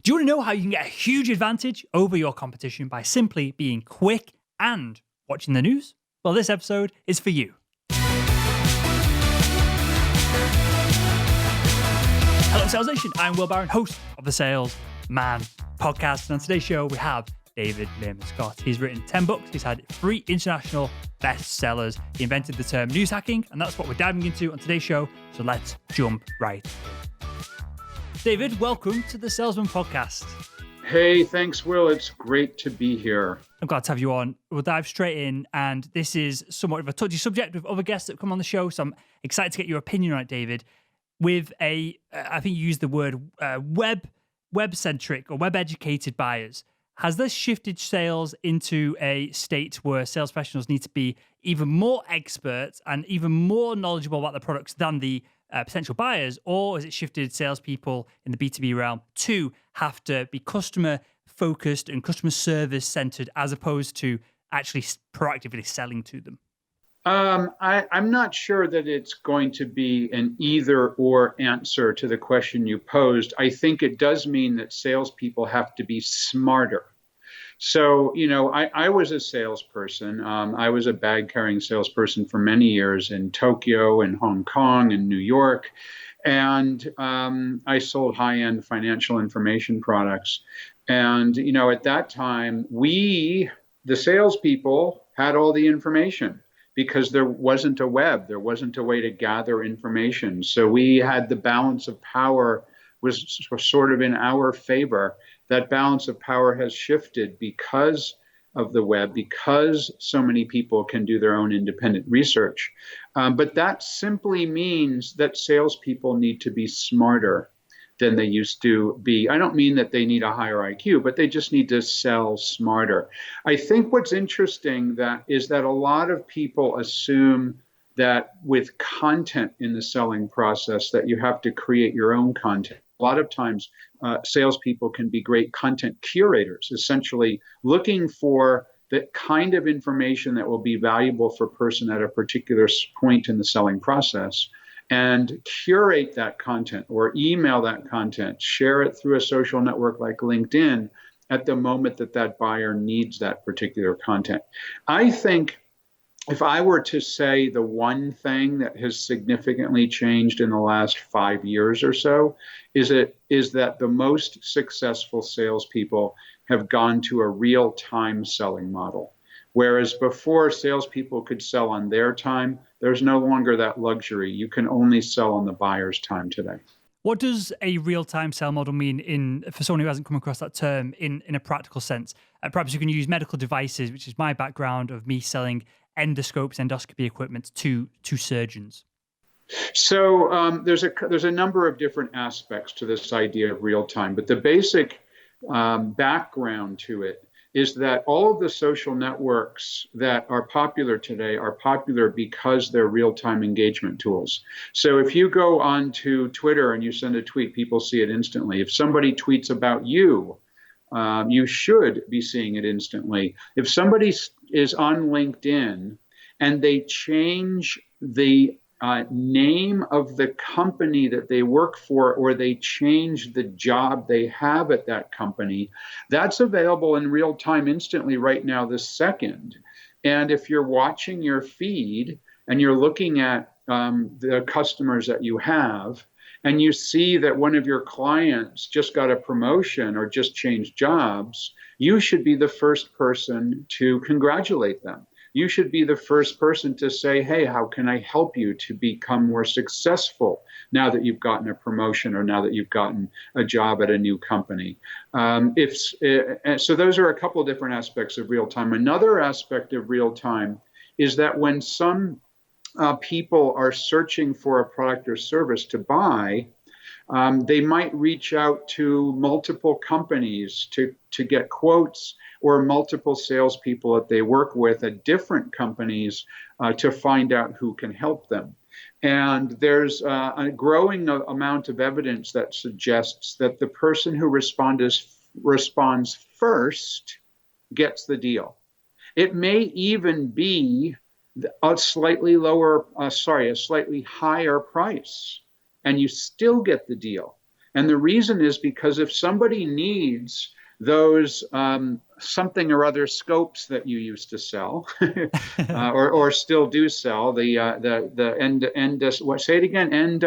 Do you want to know how you can get a huge advantage over your competition by simply being quick and watching the news? Well, this episode is for you. Hello, Sales Nation. I'm Will Barron, host of the Salesman Podcast. And on today's show, we have David Meerman Scott. He's written 10 books. He's had 3 international bestsellers. He invented the term Newsjacking, and that's what we're diving into on today's show. So let's jump right in. David, welcome to the Salesman Podcast. Hey, thanks, Will. It's great to be here. I'm glad to have you on. We'll dive straight in, and this is somewhat of a touchy subject with other guests that come on the show, so I'm excited to get your opinion on it, David. With I think you used the word web-centric or web-educated buyers, has this shifted sales into a state where sales professionals need to be even more experts and even more knowledgeable about the products than the potential buyers, or has it shifted salespeople in the B2B realm to have to be customer focused and customer service centered as opposed to actually proactively selling to them? I'm not sure that it's going to be an either or answer to the question you posed. I think it does mean that salespeople have to be smarter. So, I was a salesperson. I was a bag-carrying salesperson for many years in Tokyo and Hong Kong and New York. And I sold high-end financial information products. And, at that time, the salespeople, had all the information because there wasn't a web. There wasn't a way to gather information. So we had the balance of power was sort of in our favor. That balance of power has shifted because of the web, because so many people can do their own independent research. But that simply means that salespeople need to be smarter than they used to be. I don't mean that they need a higher IQ, but they just need to sell smarter. I think what's interesting is that a lot of people assume that with content in the selling process that you have to create your own content. A lot of times, salespeople can be great content curators, essentially looking for the kind of information that will be valuable for a person at a particular point in the selling process, and curate that content or email that content, share it through a social network like LinkedIn at the moment that buyer needs that particular content. I think if I were to say the one thing that has significantly changed in the last 5 years or so, is that the most successful salespeople have gone to a real-time selling model. Whereas before, salespeople could sell on their time, there's no longer that luxury. You can only sell on the buyer's time today. What does a real-time sell model mean for someone who hasn't come across that term in a practical sense? Perhaps you can use medical devices, which is my background of me selling endoscopes, endoscopy equipment to surgeons. So there's a number of different aspects to this idea of real time, but the basic background to it is that all of the social networks that are popular today are popular because they're real-time engagement tools. So if you go onto Twitter and you send a tweet, people see it instantly. If somebody tweets about you, you should be seeing it instantly. If somebody is on LinkedIn and they change the name of the company that they work for, or they change the job they have at that company, that's available in real time instantly right now, this second. And if you're watching your feed and you're looking at the customers that you have, and you see that one of your clients just got a promotion or just changed jobs, you should be the first person to congratulate them. You should be the first person to say, hey, how can I help you to become more successful now that you've gotten a promotion or now that you've gotten a job at a new company? So those are a couple of different aspects of real time. Another aspect of real time is that when some people are searching for a product or service to buy, they might reach out to multiple companies to get quotes, or multiple salespeople that they work with at different companies to find out who can help them. And there's a growing amount of evidence that suggests that the person who responds first gets the deal. It may even be a slightly higher price, and you still get the deal. And the reason is because if somebody needs those something or other scopes that you used to sell, or still do sell, what, say it again,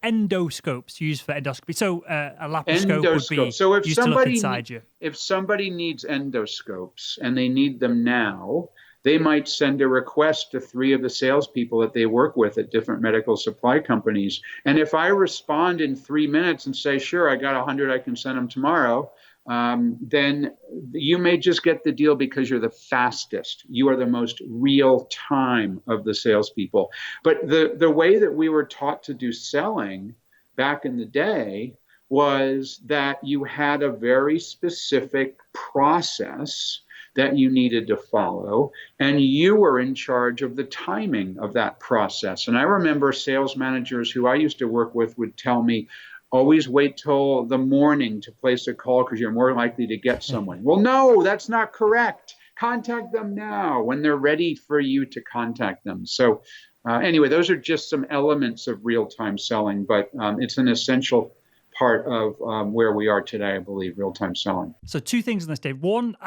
endoscopes used for endoscopy. So a laparoscope would endoscope. be So used to look inside you. if somebody needs endoscopes and they need them now, they might send a request to 3 of the salespeople that they work with at different medical supply companies. And if I respond in 3 minutes and say, sure, I got 100, I can send them tomorrow, then you may just get the deal because you're the fastest. You are the most real time of the salespeople. But the way that we were taught to do selling back in the day was that you had a very specific process that you needed to follow, and you were in charge of the timing of that process. And I remember sales managers who I used to work with would tell me, always wait till the morning to place a call because you're more likely to get someone. Well, no, that's not correct. Contact them now when they're ready for you to contact them. So anyway, those are just some elements of real-time selling, but it's an essential part of where we are today, I believe, real-time selling. So 2 things on this, Dave. One,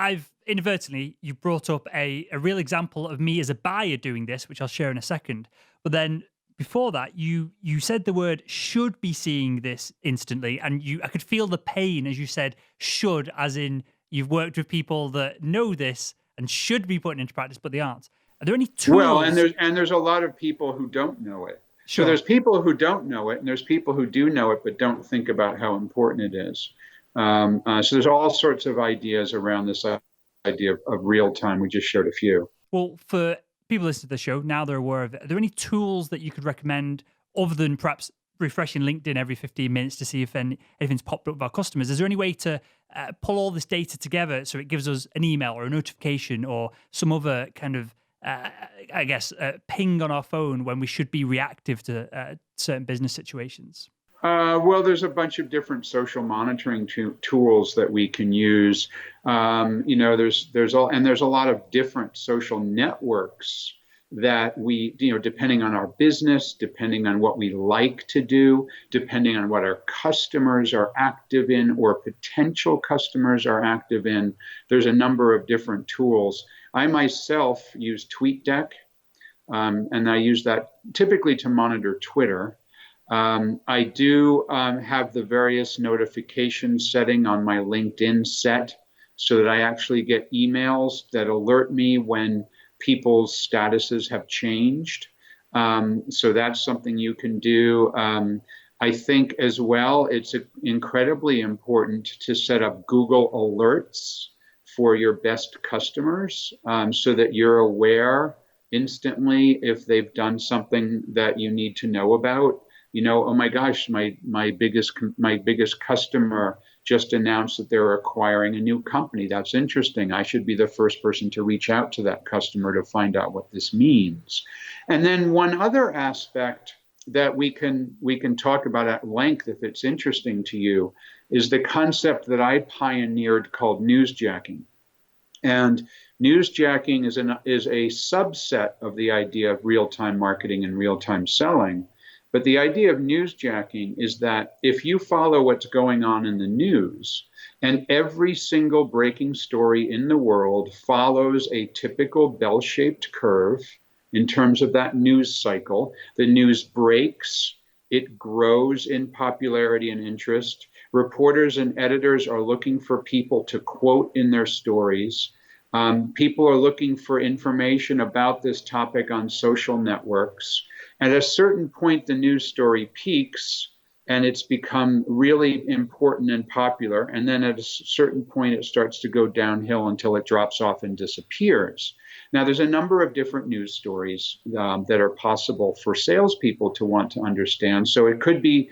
you brought up a real example of me as a buyer doing this, which I'll share in a second. But then before that, you said the word should be seeing this instantly. And I could feel the pain as you said should, as in you've worked with people that know this and should be putting into practice, but they aren't. Are there any tools? Well, and there's a lot of people who don't know it. Sure. So there's people who don't know it, and there's people who do know it but don't think about how important it is. So there's all sorts of ideas around this idea of real time. We just shared a few. Well, for people listening to the show, now they're aware of it. Are there any tools that you could recommend other than perhaps refreshing LinkedIn every 15 minutes to see if anything's popped up with our customers? Is there any way to pull all this data together so it gives us an email or a notification or some other kind of ping on our phone when we should be reactive to certain business situations? Well, there's a bunch of different social monitoring tools that we can use. There's a lot of different social networks that we, depending on our business, depending on what we like to do, depending on what our customers are active in or potential customers are active in, there's a number of different tools. I myself use TweetDeck, and I use that typically to monitor Twitter. I do have the various notification setting on my LinkedIn set so that I actually get emails that alert me when people's statuses have changed. So that's something you can do. I think as well, it's incredibly important to set up Google Alerts for your best customers so that you're aware instantly if they've done something that you need to know about. Oh my gosh, my biggest customer just announced that they're acquiring a new company. That's interesting. I should be the first person to reach out to that customer to find out what this means. And then one other aspect that we can talk about at length if it's interesting to you is the concept that I pioneered called newsjacking. And newsjacking is a subset of the idea of real-time marketing and real-time selling. But the idea of newsjacking is that if you follow what's going on in the news, and every single breaking story in the world follows a typical bell-shaped curve in terms of that news cycle, the news breaks, it grows in popularity and interest. Reporters and editors are looking for people to quote in their stories. People are looking for information about this topic on social networks. At a certain point, the news story peaks and it's become really important and popular. And then at a certain point, it starts to go downhill until it drops off and disappears. Now, there's a number of different news stories that are possible for salespeople to want to understand. So it could be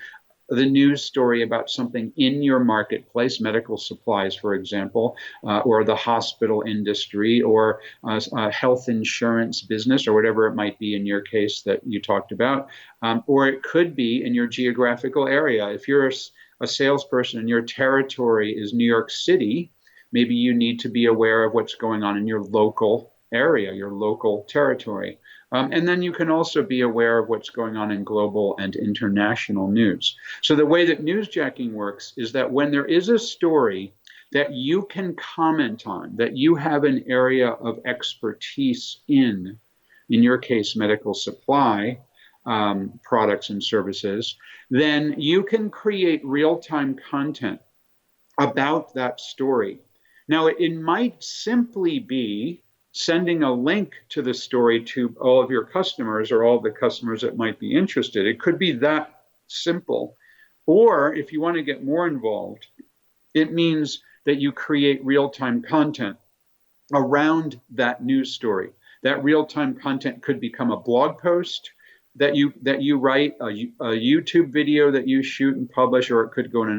the news story about something in your marketplace, medical supplies, for example, or the hospital industry, or a health insurance business, or whatever it might be in your case that you talked about. Or it could be in your geographical area. If you're a salesperson and your territory is New York City, maybe you need to be aware of what's going on in your local area, your local territory. And then you can also be aware of what's going on in global and international news. So the way that newsjacking works is that when there is a story that you can comment on, that you have an area of expertise in your case, medical supply products and services, then you can create real-time content about that story. Now, it might simply be sending a link to the story to all of your customers or all the customers that might be interested. It could be that simple. Or if you want to get more involved, it means that you create real-time content around that news story. That real-time content could become a blog post that you write, a YouTube video that you shoot and publish, or it could go in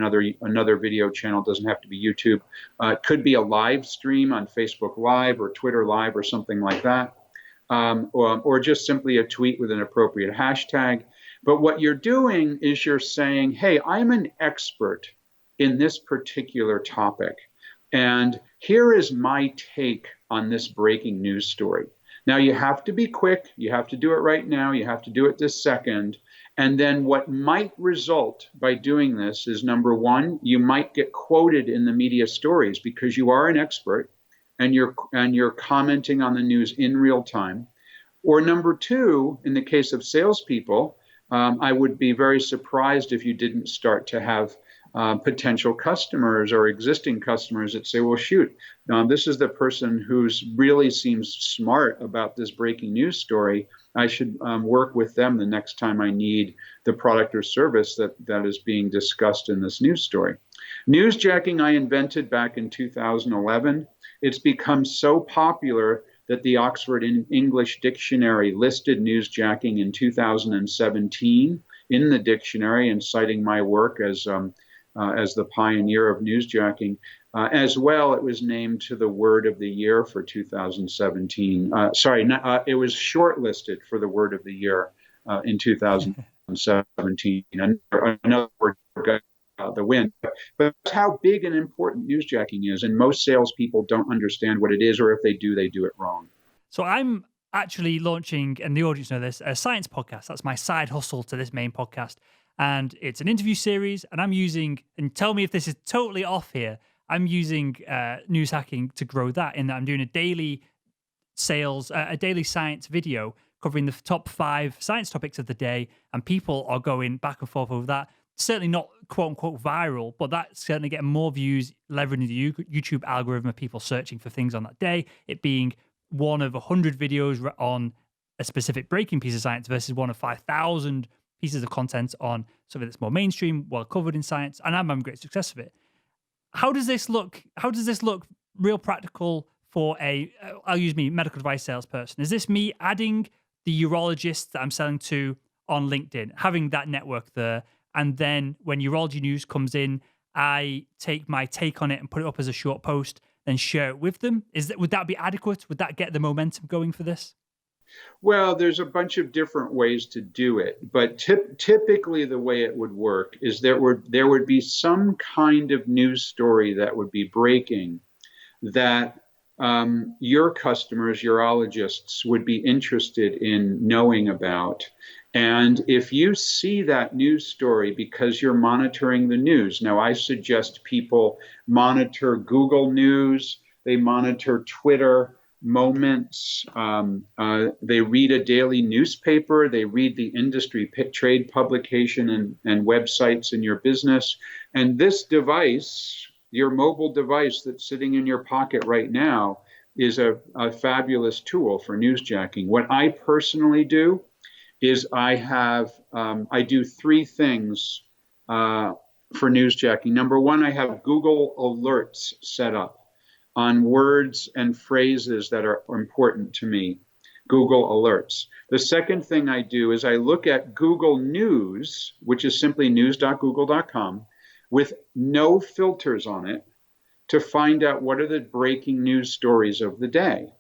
another video channel. It doesn't have to be YouTube. It could be a live stream on Facebook Live or Twitter Live or something like that, or just simply a tweet with an appropriate hashtag. But what you're doing is you're saying, hey, I'm an expert in this particular topic, and here is my take on this breaking news story. Now, you have to be quick. You have to do it right now. You have to do it this second. And then what might result by doing this is, number one, you might get quoted in the media stories because you are an expert and you're commenting on the news in real time. Or number two, in the case of salespeople, I would be very surprised if you didn't start to have potential customers or existing customers that say, well, shoot, this is the person who's really seems smart about this breaking news story. I should work with them the next time I need the product or service that is being discussed in this news story. Newsjacking I invented back in 2011. It's become so popular that the Oxford English Dictionary listed newsjacking in 2017 in the dictionary, and citing my work as the pioneer of newsjacking. As well, it was named to the Word of the Year for 2017. It was shortlisted for the Word of the Year in 2017. Another word got the win. But that's how big and important newsjacking is, and most salespeople don't understand what it is, or if they do it wrong. So I'm actually launching, and the audience know this, a science podcast. That's my side hustle to this main podcast. And it's an interview series, and I'm using, and tell me if this is totally off here, I'm using Newsjacking to grow that, in that I'm doing a daily science video covering the top 5 science topics of the day, and people are going back and forth over that. Certainly not quote unquote viral, but that's certainly getting more views, leveraging the YouTube algorithm of people searching for things on that day, it being one of 100 videos on a specific breaking piece of science versus one of 5,000 pieces of content on something that's more mainstream, well covered in science, and I'm having great success with it. How does this look? How does this look real practical for I'll use me, medical device salesperson? Is this me adding the urologist that I'm selling to on LinkedIn, having that network there, and then when urology news comes in, I take my take on it and put it up as a short post, then share it with them? Would that be adequate? Would that get the momentum going for this? Well, there's a bunch of different ways to do it, but typically the way it would work is there would be some kind of news story that would be breaking that your customers, urologists, would be interested in knowing about. And if you see that news story because you're monitoring the news, now I suggest people monitor Google News, they monitor Twitter, Moments, they read a daily newspaper, they read the industry trade publication and websites in your business. And this device, your mobile device that's sitting in your pocket right now, is a fabulous tool for newsjacking. What I personally do is I do 3 things for newsjacking. Number one, I have Google Alerts set up on words and phrases that are important to me, Google Alerts. The second thing I do is I look at Google News, which is simply news.google.com, with no filters on it, to find out what are the breaking news stories of the day.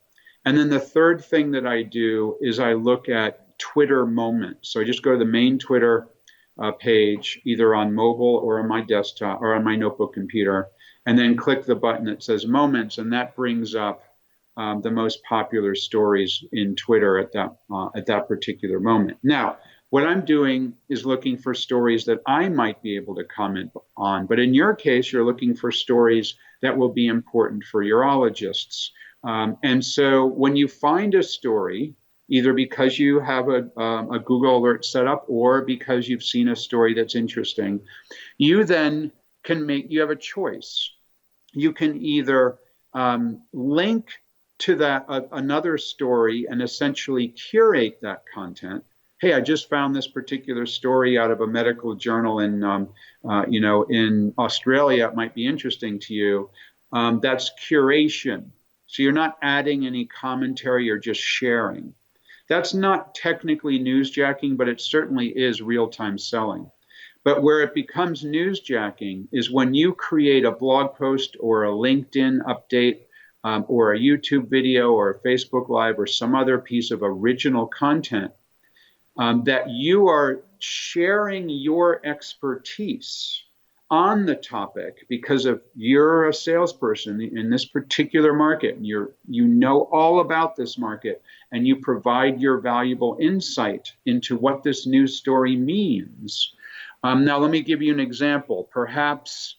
And then the third thing that I do is I look at Twitter Moments. So I just go to the main Twitter page, either on mobile or on my desktop or on my notebook computer, and then click the button that says Moments, and that brings up the most popular stories in Twitter at that particular moment. Now, what I'm doing is looking for stories that I might be able to comment on. But in your case, you're looking for stories that will be important for urologists. And so when you find a story, either because you have a Google alert set up or because you've seen a story that's interesting, you then you have a choice. You can either link to that another story and essentially curate that content. Hey, I just found this particular story out of a medical journal in in Australia. It might be interesting to you. That's curation. So you're not adding any commentary, you're just sharing. That's not technically newsjacking, but it certainly is real-time selling. But where it becomes newsjacking is when you create a blog post or a LinkedIn update or a YouTube video or a Facebook Live or some other piece of original content that you are sharing your expertise on the topic because of you're a salesperson in this particular market and you know all about this market and you provide your valuable insight into what this news story means. Now, let me give you an example. Perhaps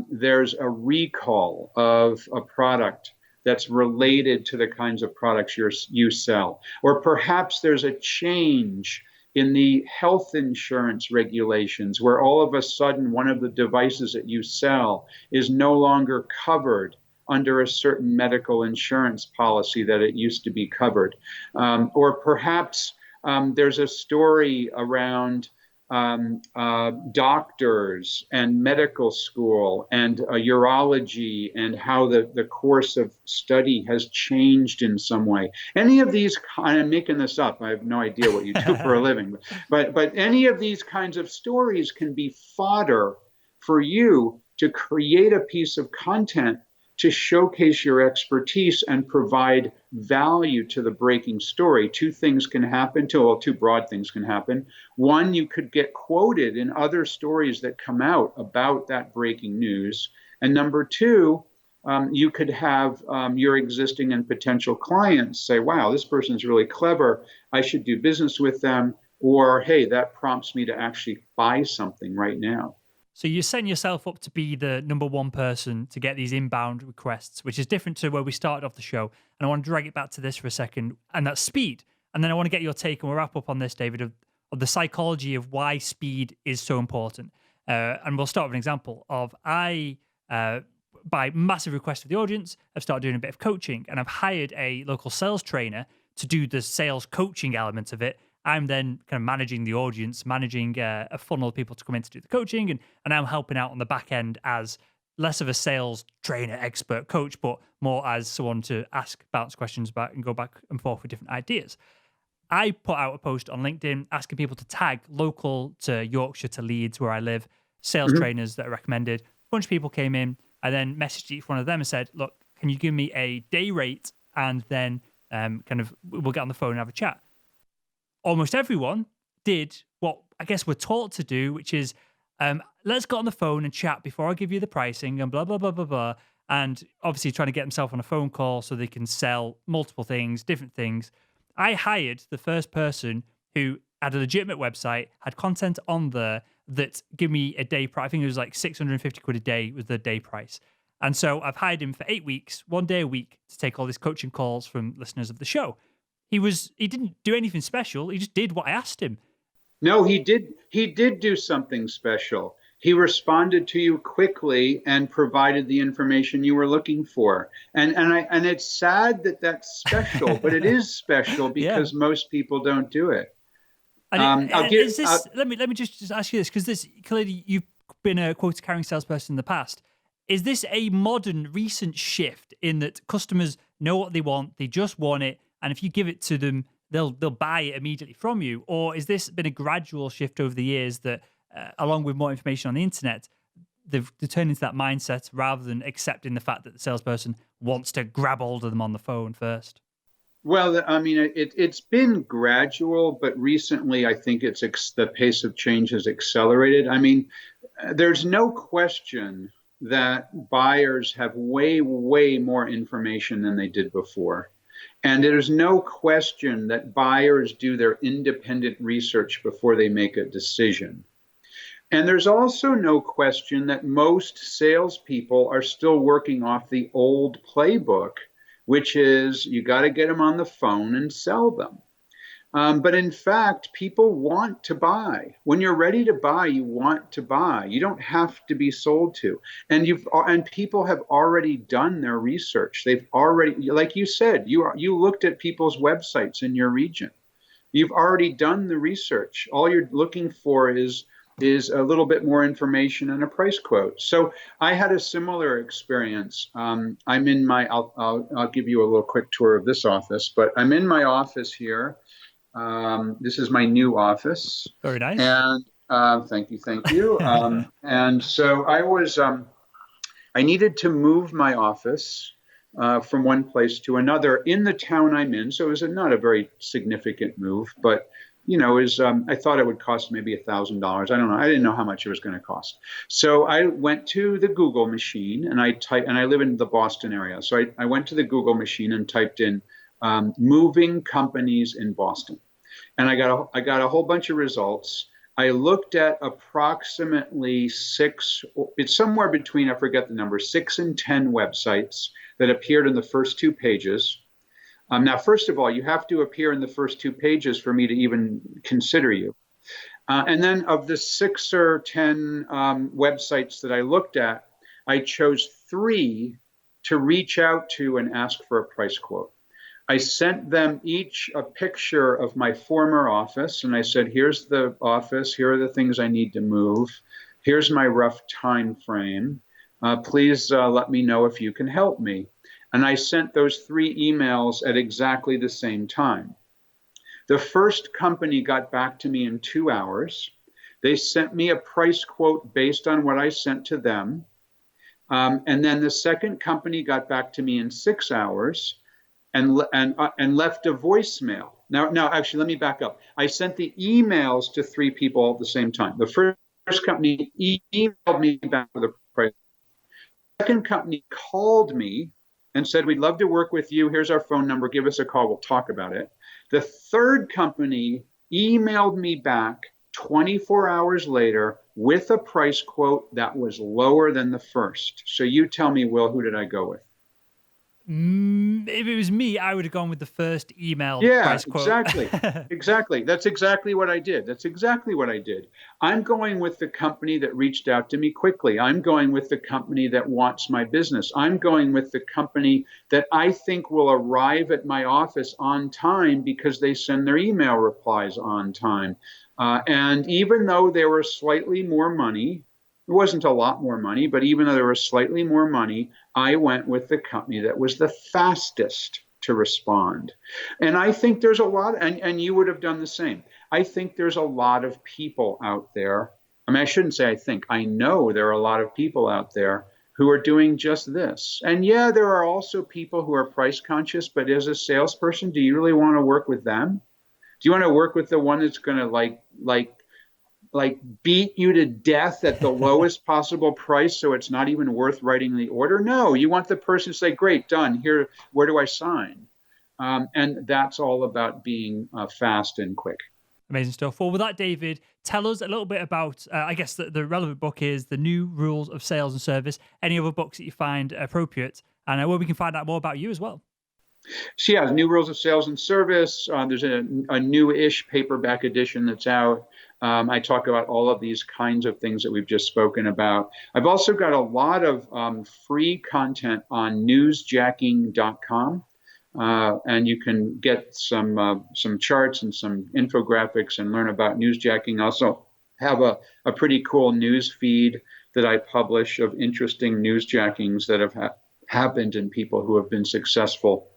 there's a recall of a product that's related to the kinds of products you sell. Or perhaps there's a change in the health insurance regulations where all of a sudden one of the devices that you sell is no longer covered under a certain medical insurance policy that it used to be covered. Or perhaps there's a story around doctors and medical school and urology and how the course of study has changed in some way. Any of these, I'm making this up, I have no idea what you do for a living, but any of these kinds of stories can be fodder for you to create a piece of content to showcase your expertise and provide value to the breaking story. Two things can happen, two broad things can happen. One, you could get quoted in other stories that come out about that breaking news. And number two, you could have your existing and potential clients say, wow, this person's really clever. I should do business with them. Or, hey, that prompts me to actually buy something right now. So you're setting yourself up to be the number one person to get these inbound requests, which is different to where we started off the show. And I want to drag it back to this for a second, and that's speed. And then I want to get your take, and we'll wrap up on this, David, of the psychology of why speed is so important. And we'll start with an example of by massive request of the audience, I've started doing a bit of coaching, and I've hired a local sales trainer to do the sales coaching element of it. I'm then kind of managing the audience, managing a funnel of people to come in to do the coaching, and I'm helping out on the back end as less of a sales trainer, expert coach, but more as someone to ask, bounce questions back and go back and forth with different ideas. I put out a post on LinkedIn asking people to tag local to Yorkshire to Leeds, where I live, sales trainers that are recommended. A bunch of people came in. I then messaged each one of them and said, look, can you give me a day rate? And then we'll get on the phone and have a chat. Almost everyone did what I guess we're taught to do, which is let's get on the phone and chat before I give you the pricing and blah, blah, blah, blah, blah. And obviously trying to get themselves on a phone call so they can sell multiple things, different things. I hired the first person who had a legitimate website, had content on there that give me a day price. I think it was like 650 quid a day was the day price. And so I've hired him for 8 weeks, 1 day a week, to take all these coaching calls from listeners of the show. He didn't do anything special. He just did what I asked him. No, he did do something special. He responded to you quickly and provided the information you were looking for. And it's sad that that's special, but it is special because most people don't do it. Let me just ask you this, because this clearly you've been a quota-carrying salesperson in the past. Is this a modern, recent shift in that customers know what they want, they just want it, and if you give it to them, they'll buy it immediately from you? Or has this been a gradual shift over the years that, along with more information on the internet, they've turned into that mindset rather than accepting the fact that the salesperson wants to grab hold of them on the phone first? Well, I mean, it's been gradual, but recently I think the pace of change has accelerated. I mean, there's no question that buyers have way, way more information than they did before. And there's no question that buyers do their independent research before they make a decision. And there's also no question that most salespeople are still working off the old playbook, which is you got to get them on the phone and sell them. But in fact, people want to buy. When you're ready to buy, you want to buy. You don't have to be sold to. And people have already done their research. They've already, like you said, you looked at people's websites in your region. You've already done the research. All you're looking for is a little bit more information and a price quote. So I had a similar experience. I'm in my, I'll give you a little quick tour of this office, but I'm in my office here. This is my new office. Very nice. And thank you. And so I needed to move my office from one place to another in the town I'm in. So it was not a very significant move, but I thought it would cost maybe $1,000. I don't know. I didn't know how much it was going to cost. So I went to the Google machine and I live in the Boston area. So I went to the Google machine and typed in moving companies in Boston. And I got a whole bunch of results. I looked at approximately it's somewhere between, I forget the number, 6 and 10 websites that appeared in the first 2 pages. Now, first of all, you have to appear in the first 2 pages for me to even consider you. And then of the 6 or 10 websites that I looked at, I chose 3 to reach out to and ask for a price quote. I sent them each a picture of my former office, and I said, here's the office, here are the things I need to move, here's my rough time frame. Please let me know if you can help me. And I sent those 3 emails at exactly the same time. The first company got back to me in 2 hours. They sent me a price quote based on what I sent to them. And then the second company got back to me in 6 hours and left a voicemail. Now, actually, let me back up. I sent the emails to 3 people at the same time. The first company emailed me back with a price. The second company called me and said, we'd love to work with you. Here's our phone number. Give us a call. We'll talk about it. The third company emailed me back 24 hours later with a price quote that was lower than the first. So you tell me, Will, who did I go with? If it was me, I would have gone with the first email price quote. Exactly. That's exactly what I did. I'm going with the company that reached out to me quickly. I'm going with the company that wants my business. I'm going with the company that I think will arrive at my office on time because they send their email replies on time. And even though there were slightly more money, it wasn't a lot more money, but even though there was slightly more money, I went with the company that was the fastest to respond. And I think there's a lot, and you would have done the same. I think there's a lot of people out there. I mean, I shouldn't say I think. I know there are a lot of people out there who are doing just this. And yeah, there are also people who are price conscious, but as a salesperson, do you really want to work with them? Do you want to work with the one that's going to like beat you to death at the lowest possible price so it's not even worth writing the order? No, you want the person to say, great, done, here, where do I sign? And that's all about being fast and quick. Amazing stuff. Well, with that, David, tell us a little bit about, I guess the relevant book is The New Rules of Sales and Service, any other books that you find appropriate, and where we can find out more about you as well. So yeah, New Rules of Sales and Service. There's a new-ish paperback edition that's out. I talk about all of these kinds of things that we've just spoken about. I've also got a lot of free content on newsjacking.com. And you can get some charts and some infographics and learn about newsjacking. I also have a pretty cool news feed that I publish of interesting newsjackings that have happened and people who have been successful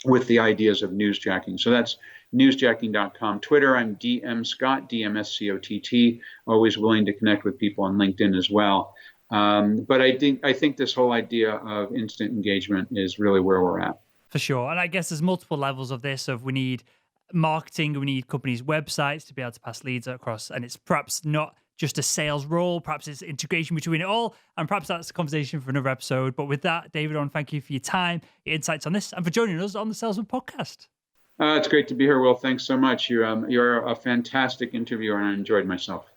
with the ideas of newsjacking. So that's newsjacking.com. Twitter, I'm DM Scott, DMSCOTT, always willing to connect with people on LinkedIn as well. But I think this whole idea of instant engagement is really where we're at. For sure. And I guess there's multiple levels of this. We need marketing, we need companies' websites to be able to pass leads across. And it's perhaps not just a sales role. Perhaps it's integration between it all. And perhaps that's a conversation for another episode. But with that, David, I want to thank you for your time, your insights on this, and for joining us on the Salesman Podcast. It's great to be here, Will. Thanks so much. You're a fantastic interviewer, and I enjoyed myself.